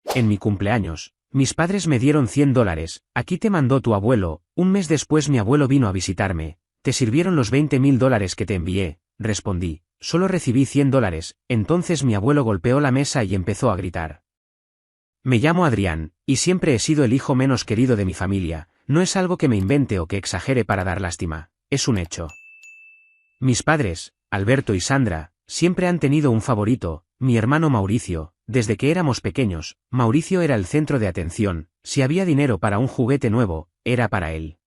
En mi cumpleaños, mis padres me dieron $100, aquí te mandó tu abuelo, un mes después mi abuelo vino a visitarme, te sirvieron los $20.000 que te envié, respondí, solo recibí $100, entonces mi abuelo golpeó la mesa y empezó a gritar. Me llamo Adrián, y siempre he sido el hijo menos querido de mi familia, no es algo que me invente o que exagere para dar lástima, es un hecho. Mis padres, Alberto y Sandra, siempre han tenido un favorito, mi hermano Mauricio, desde que éramos pequeños, Mauricio era el centro de atención, si había dinero para un juguete nuevo, era para él.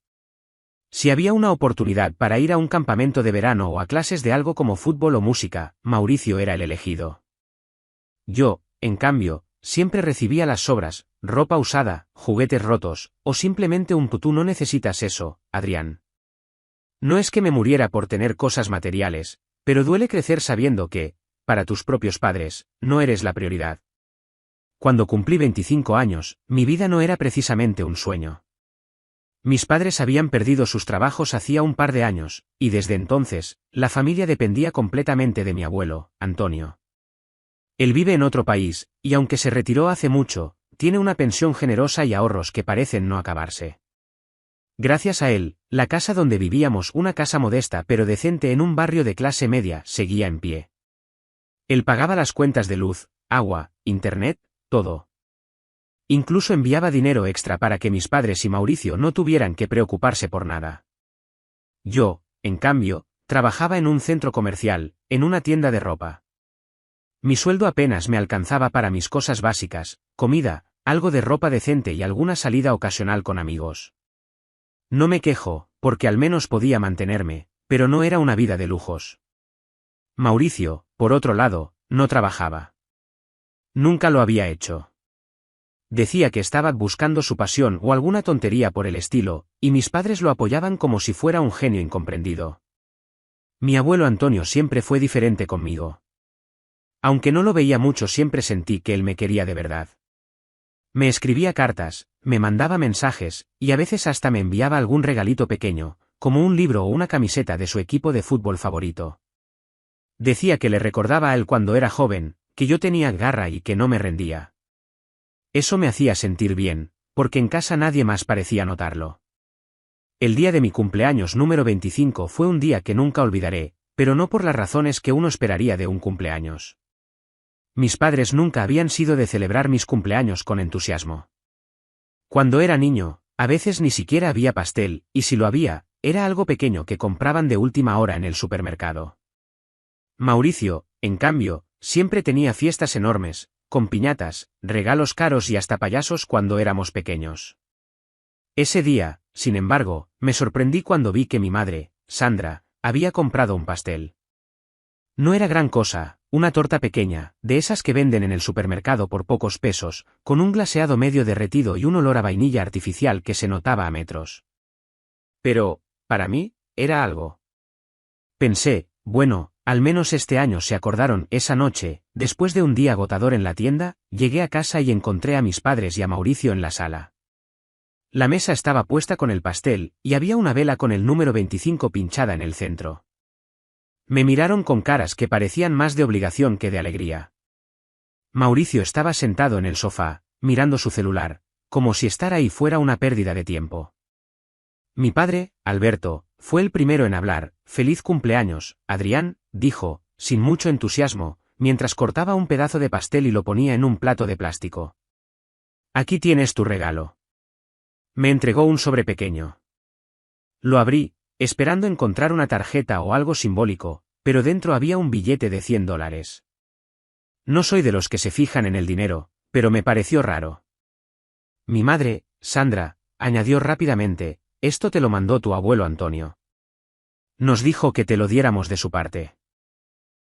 Si había una oportunidad para ir a un campamento de verano o a clases de algo como fútbol o música, Mauricio era el elegido. Yo, en cambio, siempre recibía las sobras, ropa usada, juguetes rotos, o simplemente un tutú. No necesitas eso, Adrián. No es que me muriera por tener cosas materiales, pero duele crecer sabiendo que, para tus propios padres, no eres la prioridad. Cuando cumplí 25 años, mi vida no era precisamente un sueño. Mis padres habían perdido sus trabajos hacía un par de años, y desde entonces, la familia dependía completamente de mi abuelo, Antonio. Él vive en otro país, y aunque se retiró hace mucho, tiene una pensión generosa y ahorros que parecen no acabarse. Gracias a él, la casa donde vivíamos, una casa modesta pero decente en un barrio de clase media, seguía en pie. Él pagaba las cuentas de luz, agua, internet, todo. Incluso enviaba dinero extra para que mis padres y Mauricio no tuvieran que preocuparse por nada. Yo, en cambio, trabajaba en un centro comercial, en una tienda de ropa. Mi sueldo apenas me alcanzaba para mis cosas básicas, comida, algo de ropa decente y alguna salida ocasional con amigos. No me quejo, porque al menos podía mantenerme, pero no era una vida de lujos. Mauricio, por otro lado, no trabajaba. Nunca lo había hecho. Decía que estaba buscando su pasión o alguna tontería por el estilo, y mis padres lo apoyaban como si fuera un genio incomprendido. Mi abuelo Antonio siempre fue diferente conmigo. Aunque no lo veía mucho, siempre sentí que él me quería de verdad. Me escribía cartas, me mandaba mensajes, y a veces hasta me enviaba algún regalito pequeño, como un libro o una camiseta de su equipo de fútbol favorito. Decía que le recordaba a él cuando era joven, que yo tenía garra y que no me rendía. Eso me hacía sentir bien, porque en casa nadie más parecía notarlo. El día de mi cumpleaños número 25 fue un día que nunca olvidaré, pero no por las razones que uno esperaría de un cumpleaños. Mis padres nunca habían sido de celebrar mis cumpleaños con entusiasmo. Cuando era niño, a veces ni siquiera había pastel, y si lo había, era algo pequeño que compraban de última hora en el supermercado. Mauricio, en cambio, siempre tenía fiestas enormes, con piñatas, regalos caros y hasta payasos cuando éramos pequeños. Ese día, sin embargo, me sorprendí cuando vi que mi madre, Sandra, había comprado un pastel. No era gran cosa, una torta pequeña, de esas que venden en el supermercado por pocos pesos, con un glaseado medio derretido y un olor a vainilla artificial que se notaba a metros. Pero, para mí, era algo. Pensé, bueno, al menos este año se acordaron. Esa noche, después de un día agotador en la tienda, llegué a casa y encontré a mis padres y a Mauricio en la sala. La mesa estaba puesta con el pastel, y había una vela con el número 25 pinchada en el centro. Me miraron con caras que parecían más de obligación que de alegría. Mauricio estaba sentado en el sofá, mirando su celular, como si estar ahí fuera una pérdida de tiempo. Mi padre, Alberto, fue el primero en hablar. «Feliz cumpleaños, Adrián», dijo, sin mucho entusiasmo, mientras cortaba un pedazo de pastel y lo ponía en un plato de plástico. «Aquí tienes tu regalo». Me entregó un sobre pequeño. Lo abrí, esperando encontrar una tarjeta o algo simbólico, pero dentro había un billete de $100. No soy de los que se fijan en el dinero, pero me pareció raro. Mi madre, Sandra, añadió rápidamente, «Esto te lo mandó tu abuelo Antonio. Nos dijo que te lo diéramos de su parte».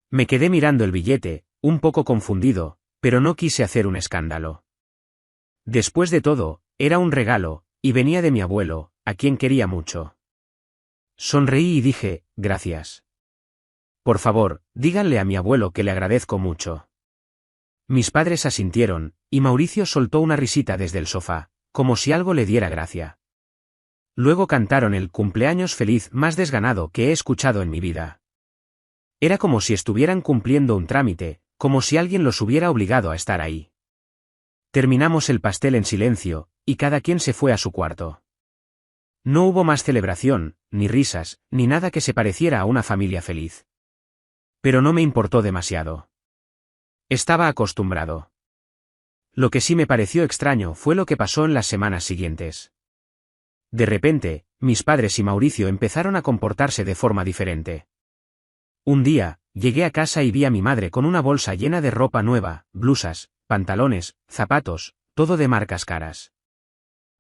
Me quedé mirando el billete, un poco confundido, pero no quise hacer un escándalo. Después de todo, era un regalo, y venía de mi abuelo, a quien quería mucho. Sonreí y dije, «Gracias. Por favor, díganle a mi abuelo que le agradezco mucho». Mis padres asintieron, y Mauricio soltó una risita desde el sofá, como si algo le diera gracia. Luego cantaron el cumpleaños feliz más desganado que he escuchado en mi vida. Era como si estuvieran cumpliendo un trámite, como si alguien los hubiera obligado a estar ahí. Terminamos el pastel en silencio, y cada quien se fue a su cuarto. No hubo más celebración, ni risas, ni nada que se pareciera a una familia feliz. Pero no me importó demasiado. Estaba acostumbrado. Lo que sí me pareció extraño fue lo que pasó en las semanas siguientes. De repente, mis padres y Mauricio empezaron a comportarse de forma diferente. Un día, llegué a casa y vi a mi madre con una bolsa llena de ropa nueva, blusas, pantalones, zapatos, todo de marcas caras.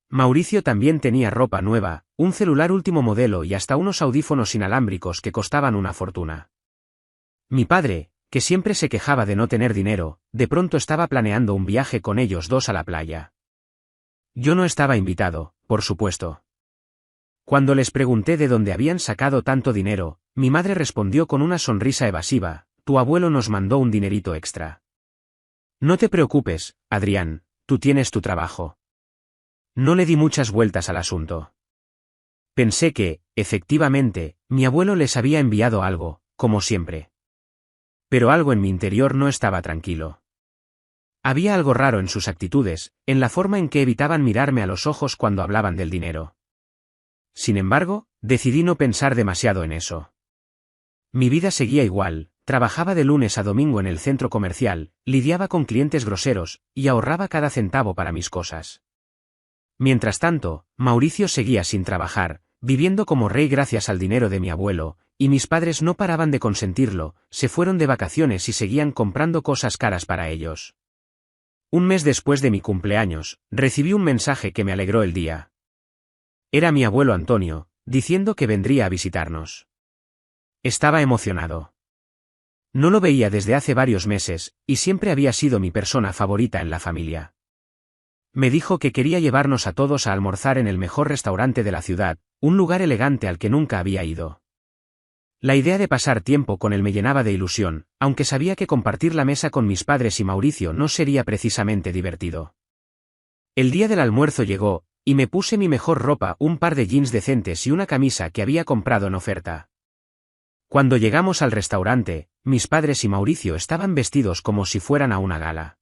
Mauricio también tenía ropa nueva, un celular último modelo y hasta unos audífonos inalámbricos que costaban una fortuna. Mi padre, que siempre se quejaba de no tener dinero, de pronto estaba planeando un viaje con ellos dos a la playa. Yo no estaba invitado, por supuesto. Cuando les pregunté de dónde habían sacado tanto dinero, mi madre respondió con una sonrisa evasiva: tu abuelo nos mandó un dinerito extra. No te preocupes, Adrián, tú tienes tu trabajo. No le di muchas vueltas al asunto. Pensé que, efectivamente, mi abuelo les había enviado algo, como siempre. Pero algo en mi interior no estaba tranquilo. Había algo raro en sus actitudes, en la forma en que evitaban mirarme a los ojos cuando hablaban del dinero. Sin embargo, decidí no pensar demasiado en eso. Mi vida seguía igual, trabajaba de lunes a domingo en el centro comercial, lidiaba con clientes groseros, y ahorraba cada centavo para mis cosas. Mientras tanto, Mauricio seguía sin trabajar, viviendo como rey gracias al dinero de mi abuelo, y mis padres no paraban de consentirlo, se fueron de vacaciones y seguían comprando cosas caras para ellos. Un mes después de mi cumpleaños, recibí un mensaje que me alegró el día. Era mi abuelo Antonio, diciendo que vendría a visitarnos. Estaba emocionado. No lo veía desde hace varios meses, y siempre había sido mi persona favorita en la familia. Me dijo que quería llevarnos a todos a almorzar en el mejor restaurante de la ciudad, un lugar elegante al que nunca había ido. La idea de pasar tiempo con él me llenaba de ilusión, aunque sabía que compartir la mesa con mis padres y Mauricio no sería precisamente divertido. El día del almuerzo llegó, y me puse mi mejor ropa, un par de jeans decentes y una camisa que había comprado en oferta. Cuando llegamos al restaurante, mis padres y Mauricio estaban vestidos como si fueran a una gala.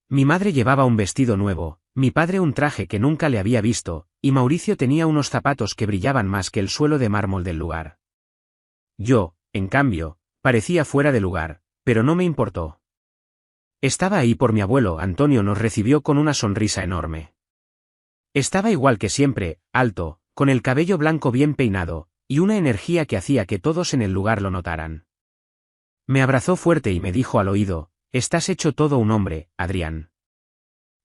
Mi madre llevaba un vestido nuevo, mi padre un traje que nunca le había visto, y Mauricio tenía unos zapatos que brillaban más que el suelo de mármol del lugar. Yo, en cambio, parecía fuera de lugar, pero no me importó. Estaba ahí por mi abuelo. Antonio nos recibió con una sonrisa enorme. Estaba igual que siempre, alto, con el cabello blanco bien peinado, y una energía que hacía que todos en el lugar lo notaran. Me abrazó fuerte y me dijo al oído: estás hecho todo un hombre, Adrián.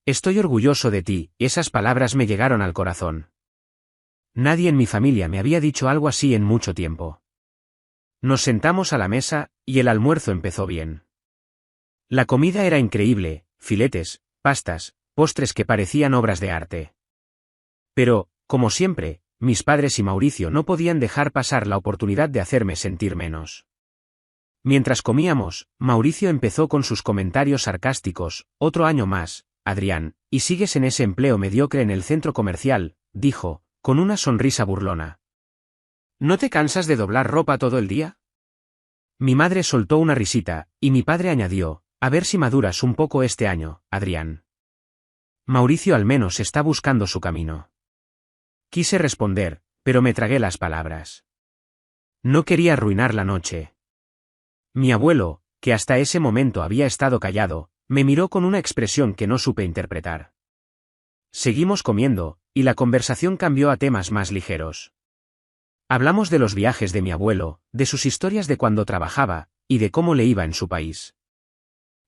Estoy orgulloso de ti. Esas palabras me llegaron al corazón. Nadie en mi familia me había dicho algo así en mucho tiempo. Nos sentamos a la mesa, y el almuerzo empezó bien. La comida era increíble, filetes, pastas, postres que parecían obras de arte. Pero, como siempre, mis padres y Mauricio no podían dejar pasar la oportunidad de hacerme sentir menos. Mientras comíamos, Mauricio empezó con sus comentarios sarcásticos: otro año más, Adrián, y sigues en ese empleo mediocre en el centro comercial, dijo, con una sonrisa burlona. ¿No te cansas de doblar ropa todo el día? Mi madre soltó una risita, y mi padre añadió: a ver si maduras un poco este año, Adrián. Mauricio al menos está buscando su camino. Quise responder, pero me tragué las palabras. No quería arruinar la noche. Mi abuelo, que hasta ese momento había estado callado, me miró con una expresión que no supe interpretar. Seguimos comiendo, y la conversación cambió a temas más ligeros. Hablamos de los viajes de mi abuelo, de sus historias de cuando trabajaba, y de cómo le iba en su país.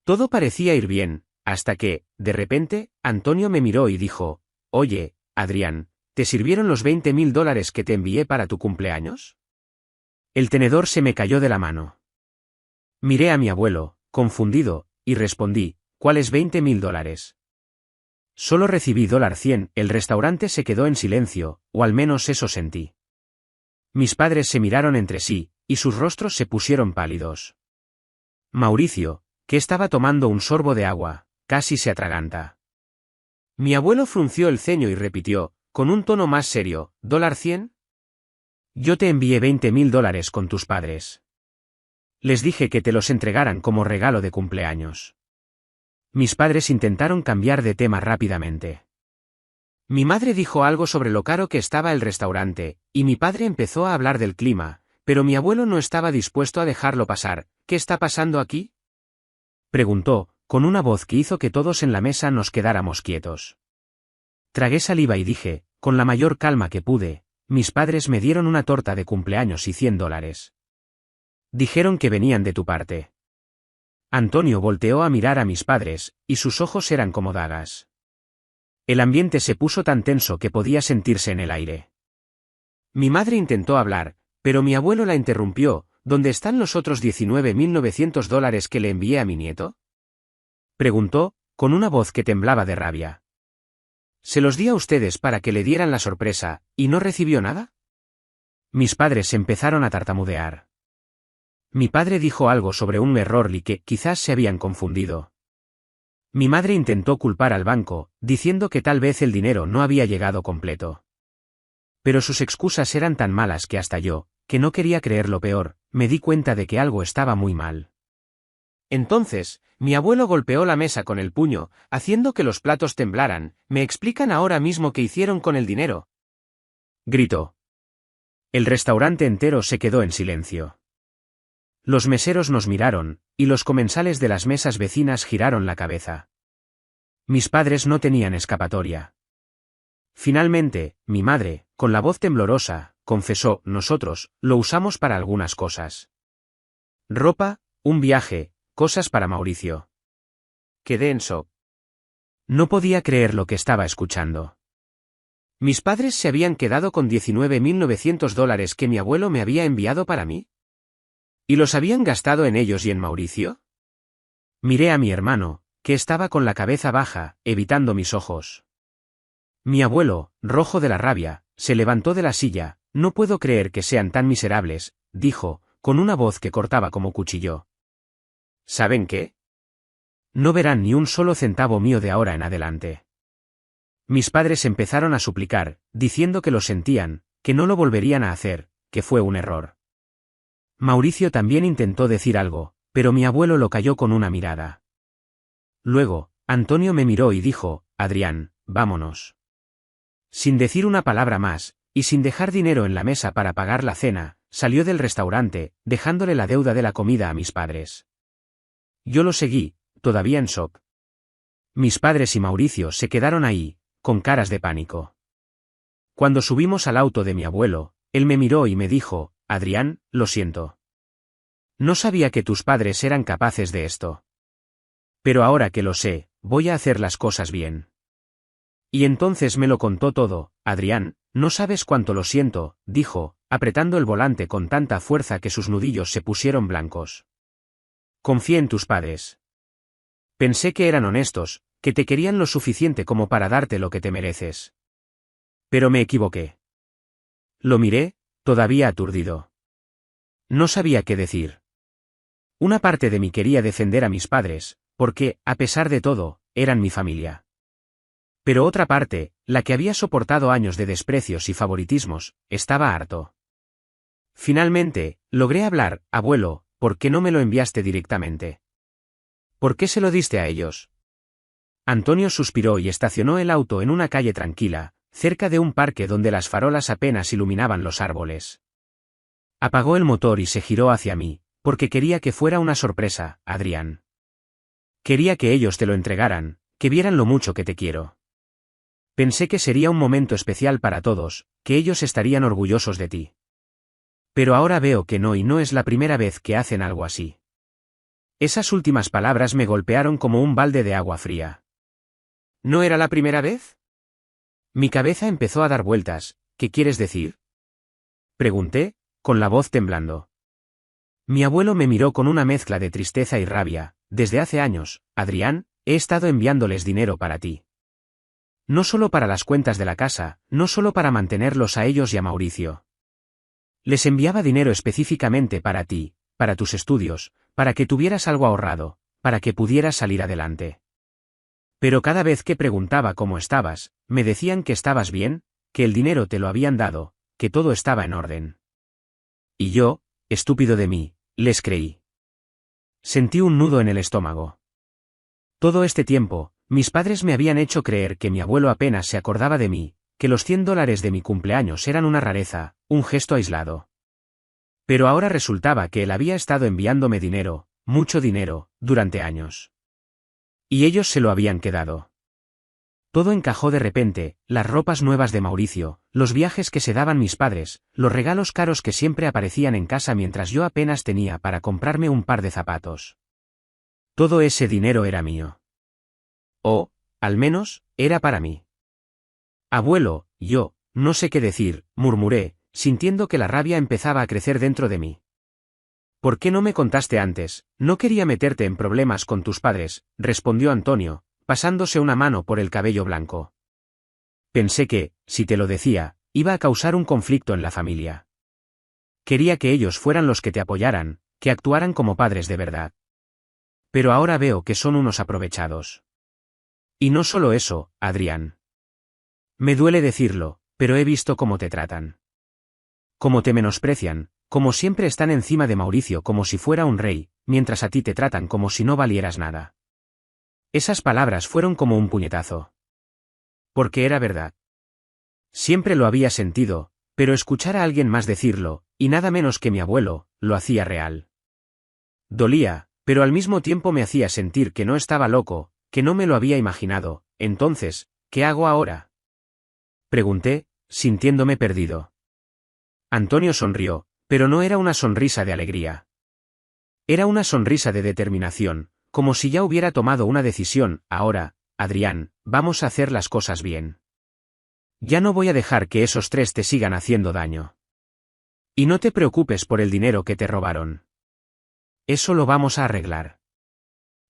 Todo parecía ir bien, hasta que, de repente, Antonio me miró y dijo: oye, Adrián, ¿te sirvieron los $20.000 que te envié para tu cumpleaños? El tenedor se me cayó de la mano. Miré a mi abuelo, confundido, y respondí: ¿cuáles $20.000? Solo recibí $100. El restaurante se quedó en silencio, o al menos eso sentí. Mis padres se miraron entre sí, y sus rostros se pusieron pálidos. Mauricio, que estaba tomando un sorbo de agua, casi se atraganta. Mi abuelo frunció el ceño y repitió, con un tono más serio: ¿$100? Yo te envié $20.000 con tus padres. Les dije que te los entregaran como regalo de cumpleaños. Mis padres intentaron cambiar de tema rápidamente. Mi madre dijo algo sobre lo caro que estaba el restaurante, y mi padre empezó a hablar del clima, pero mi abuelo no estaba dispuesto a dejarlo pasar. ¿Qué está pasando aquí?, preguntó, con una voz que hizo que todos en la mesa nos quedáramos quietos. Tragué saliva y dije, con la mayor calma que pude, mis padres me dieron una torta de cumpleaños y $100. Dijeron que venían de tu parte. Antonio volteó a mirar a mis padres, y sus ojos eran como dagas. El ambiente se puso tan tenso que podía sentirse en el aire. Mi madre intentó hablar, pero mi abuelo la interrumpió. ¿Dónde están los otros $19.900 que le envié a mi nieto?, preguntó, con una voz que temblaba de rabia. Se los di a ustedes para que le dieran la sorpresa, ¿y no recibió nada? Mis padres empezaron a tartamudear. Mi padre dijo algo sobre un error y que quizás se habían confundido. Mi madre intentó culpar al banco, diciendo que tal vez el dinero no había llegado completo. Pero sus excusas eran tan malas que hasta yo, que no quería creer lo peor, me di cuenta de que algo estaba muy mal. Entonces, mi abuelo golpeó la mesa con el puño, haciendo que los platos temblaran. ¿Me explican ahora mismo qué hicieron con el dinero?, gritó. El restaurante entero se quedó en silencio. Los meseros nos miraron, y los comensales de las mesas vecinas giraron la cabeza. Mis padres no tenían escapatoria. Finalmente, mi madre, con la voz temblorosa, confesó: nosotros lo usamos para algunas cosas. Ropa, un viaje, cosas para Mauricio. Quedé en shock. No podía creer lo que estaba escuchando. ¿Mis padres se habían quedado con $19.900 que mi abuelo me había enviado para mí? ¿Y los habían gastado en ellos y en Mauricio? Miré a mi hermano, que estaba con la cabeza baja, evitando mis ojos. Mi abuelo, rojo de la rabia, se levantó de la silla. No puedo creer que sean tan miserables, dijo, con una voz que cortaba como cuchillo. ¿Saben qué? No verán ni un solo centavo mío de ahora en adelante. Mis padres empezaron a suplicar, diciendo que lo sentían, que no lo volverían a hacer, que fue un error. Mauricio también intentó decir algo, pero mi abuelo lo calló con una mirada. Luego, Antonio me miró y dijo: Adrián, vámonos. Sin decir una palabra más, y sin dejar dinero en la mesa para pagar la cena, salió del restaurante, dejándole la deuda de la comida a mis padres. Yo lo seguí, todavía en shock. Mis padres y Mauricio se quedaron ahí, con caras de pánico. Cuando subimos al auto de mi abuelo, él me miró y me dijo: Adrián, lo siento. No sabía que tus padres eran capaces de esto. Pero ahora que lo sé, voy a hacer las cosas bien. Y entonces me lo contó todo. Adrián, no sabes cuánto lo siento, dijo, apretando el volante con tanta fuerza que sus nudillos se pusieron blancos. Confié en tus padres. Pensé que eran honestos, que te querían lo suficiente como para darte lo que te mereces. Pero me equivoqué. Lo miré, todavía aturdido. No sabía qué decir. Una parte de mí quería defender a mis padres, porque, a pesar de todo, eran mi familia. Pero otra parte, la que había soportado años de desprecios y favoritismos, estaba harto. Finalmente, logré hablar: abuelo, ¿por qué no me lo enviaste directamente? ¿Por qué se lo diste a ellos? Antonio suspiró y estacionó el auto en una calle tranquila, cerca de un parque donde las farolas apenas iluminaban los árboles. Apagó el motor y se giró hacia mí, porque quería que fuera una sorpresa, Adrián. Quería que ellos te lo entregaran, que vieran lo mucho que te quiero. Pensé que sería un momento especial para todos, que ellos estarían orgullosos de ti. Pero ahora veo que no, y no es la primera vez que hacen algo así. Esas últimas palabras me golpearon como un balde de agua fría. ¿No era la primera vez? Mi cabeza empezó a dar vueltas. ¿Qué quieres decir?, pregunté, con la voz temblando. Mi abuelo me miró con una mezcla de tristeza y rabia. Desde hace años, Adrián, he estado enviándoles dinero para ti. No solo para las cuentas de la casa, no solo para mantenerlos a ellos y a Mauricio. Les enviaba dinero específicamente para ti, para tus estudios, para que tuvieras algo ahorrado, para que pudieras salir adelante. Pero cada vez que preguntaba cómo estabas, me decían que estabas bien, que el dinero te lo habían dado, que todo estaba en orden. Y yo, estúpido de mí, les creí. Sentí un nudo en el estómago. Todo este tiempo, mis padres me habían hecho creer que mi abuelo apenas se acordaba de mí, que los $100 de mi cumpleaños eran una rareza, un gesto aislado. Pero ahora resultaba que él había estado enviándome dinero, mucho dinero, durante años. Y ellos se lo habían quedado. Todo encajó de repente, las ropas nuevas de Mauricio, los viajes que se daban mis padres, los regalos caros que siempre aparecían en casa mientras yo apenas tenía para comprarme un par de zapatos. Todo ese dinero era mío. O, al menos, era para mí. Abuelo, yo, no sé qué decir, murmuré, sintiendo que la rabia empezaba a crecer dentro de mí. ¿Por qué no me contaste antes? No quería meterte en problemas con tus padres, respondió Antonio, pasándose una mano por el cabello blanco. Pensé que, si te lo decía, iba a causar un conflicto en la familia. Quería que ellos fueran los que te apoyaran, que actuaran como padres de verdad. Pero ahora veo que son unos aprovechados. Y no solo eso, Adrián. Me duele decirlo, pero he visto cómo te tratan. Cómo te menosprecian, como siempre están encima de Mauricio como si fuera un rey, mientras a ti te tratan como si no valieras nada. Esas palabras fueron como un puñetazo. Porque era verdad. Siempre lo había sentido, pero escuchar a alguien más decirlo, y nada menos que mi abuelo, lo hacía real. Dolía, pero al mismo tiempo me hacía sentir que no estaba loco, que no me lo había imaginado. Entonces, ¿qué hago ahora?, pregunté, sintiéndome perdido. Antonio sonrió, pero no era una sonrisa de alegría. Era una sonrisa de determinación, como si ya hubiera tomado una decisión. Ahora, Adrián, vamos a hacer las cosas bien. Ya no voy a dejar que esos tres te sigan haciendo daño. Y no te preocupes por el dinero que te robaron. Eso lo vamos a arreglar.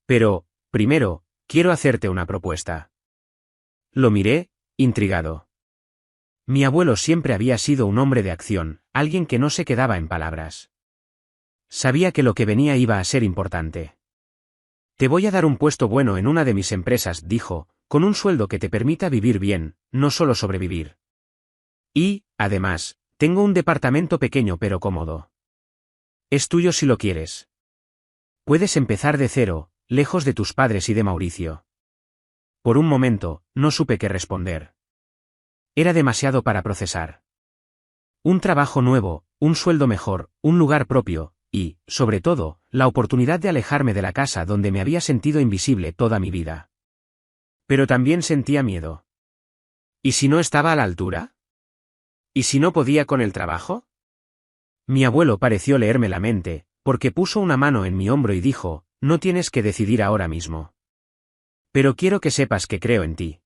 Pero, primero, quiero hacerte una propuesta. Lo miré, intrigado. Mi abuelo siempre había sido un hombre de acción, alguien que no se quedaba en palabras. Sabía que lo que venía iba a ser importante. Te voy a dar un puesto bueno en una de mis empresas, dijo, con un sueldo que te permita vivir bien, no solo sobrevivir. Y, además, tengo un departamento pequeño pero cómodo. Es tuyo si lo quieres. Puedes empezar de cero, lejos de tus padres y de Mauricio. Por un momento, no supe qué responder. Era demasiado para procesar. Un trabajo nuevo, un sueldo mejor, un lugar propio, y, sobre todo, la oportunidad de alejarme de la casa donde me había sentido invisible toda mi vida. Pero también sentía miedo. ¿Y si no estaba a la altura? ¿Y si no podía con el trabajo? Mi abuelo pareció leerme la mente, porque puso una mano en mi hombro y dijo, no tienes que decidir ahora mismo. Pero quiero que sepas que creo en ti.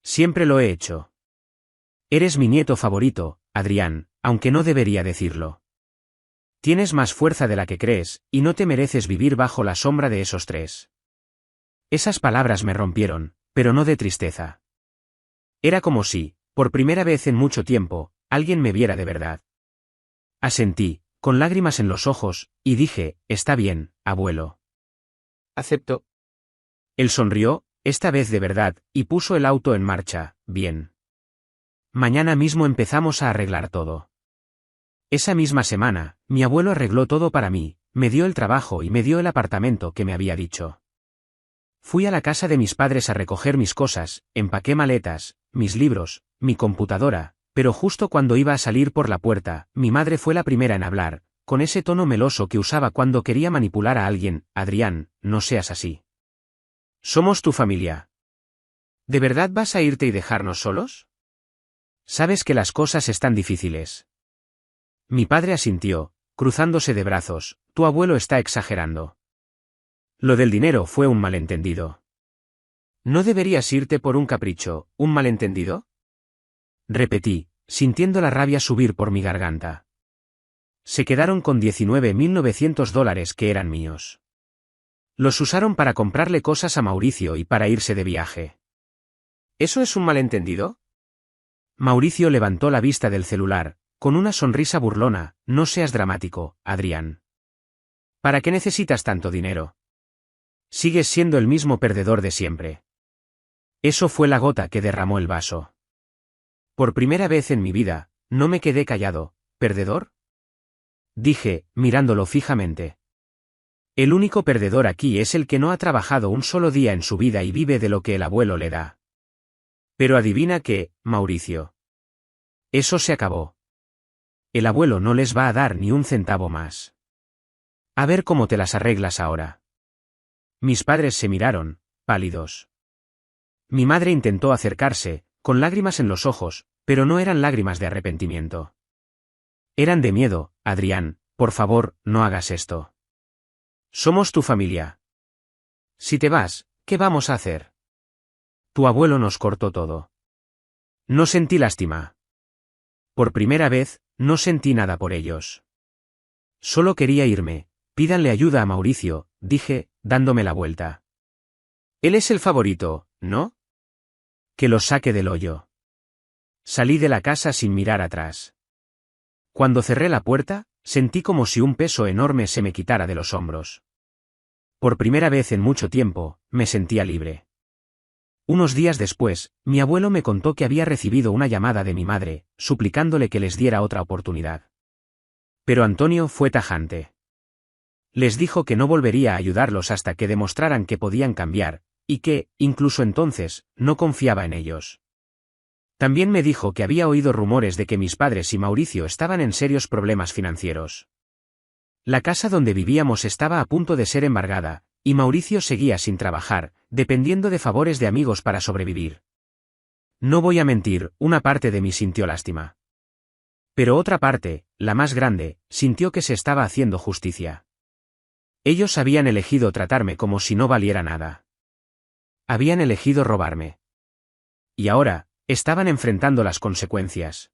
Siempre lo he hecho. Eres mi nieto favorito, Adrián, aunque no debería decirlo. Tienes más fuerza de la que crees, y no te mereces vivir bajo la sombra de esos tres. Esas palabras me rompieron, pero no de tristeza. Era como si, por primera vez en mucho tiempo, alguien me viera de verdad. Asentí, con lágrimas en los ojos, y dije, está bien, abuelo. Acepto. Él sonrió, esta vez de verdad, y puso el auto en marcha. Bien. Mañana mismo empezamos a arreglar todo. Esa misma semana, mi abuelo arregló todo para mí, me dio el trabajo y me dio el apartamento que me había dicho. Fui a la casa de mis padres a recoger mis cosas, empaqué maletas, mis libros, mi computadora, pero justo cuando iba a salir por la puerta, mi madre fue la primera en hablar, con ese tono meloso que usaba cuando quería manipular a alguien. Adrián, no seas así. Somos tu familia. ¿De verdad vas a irte y dejarnos solos? Sabes que las cosas están difíciles. Mi padre asintió, cruzándose de brazos, tu abuelo está exagerando. Lo del dinero fue un malentendido. ¿No deberías irte por un capricho, un malentendido? Repetí, sintiendo la rabia subir por mi garganta. Se quedaron con $19.900 que eran míos. Los usaron para comprarle cosas a Mauricio y para irse de viaje. ¿Eso es un malentendido? Mauricio levantó la vista del celular, con una sonrisa burlona. No seas dramático, Adrián. ¿Para qué necesitas tanto dinero? Sigues siendo el mismo perdedor de siempre. Eso fue la gota que derramó el vaso. Por primera vez en mi vida, no me quedé callado. ¿Perdedor?, dije, mirándolo fijamente. El único perdedor aquí es el que no ha trabajado un solo día en su vida y vive de lo que el abuelo le da. Pero adivina qué, Mauricio. Eso se acabó. El abuelo no les va a dar ni un centavo más. A ver cómo te las arreglas ahora. Mis padres se miraron, pálidos. Mi madre intentó acercarse, con lágrimas en los ojos, pero no eran lágrimas de arrepentimiento. Eran de miedo. Adrián, por favor, no hagas esto. Somos tu familia. Si te vas, ¿qué vamos a hacer? Tu abuelo nos cortó todo. No sentí lástima. Por primera vez, no sentí nada por ellos. Solo quería irme. Pídanle ayuda a Mauricio, dije, dándome la vuelta. Él es el favorito, ¿no? Que lo saque del hoyo. Salí de la casa sin mirar atrás. Cuando cerré la puerta, sentí como si un peso enorme se me quitara de los hombros. Por primera vez en mucho tiempo, me sentía libre. Unos días después, mi abuelo me contó que había recibido una llamada de mi madre, suplicándole que les diera otra oportunidad. Pero Antonio fue tajante. Les dijo que no volvería a ayudarlos hasta que demostraran que podían cambiar, y que, incluso entonces, no confiaba en ellos. También me dijo que había oído rumores de que mis padres y Mauricio estaban en serios problemas financieros. La casa donde vivíamos estaba a punto de ser embargada, y Mauricio seguía sin trabajar, dependiendo de favores de amigos para sobrevivir. No voy a mentir, una parte de mí sintió lástima. Pero otra parte, la más grande, sintió que se estaba haciendo justicia. Ellos habían elegido tratarme como si no valiera nada. Habían elegido robarme. Y ahora, estaban enfrentando las consecuencias.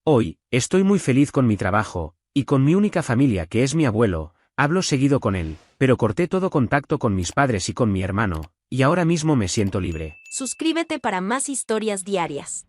Hoy, estoy muy feliz con mi trabajo, y con mi única familia que es mi abuelo. Hablo seguido con él, pero corté todo contacto con mis padres y con mi hermano, y ahora mismo me siento libre. Suscríbete para más historias diarias.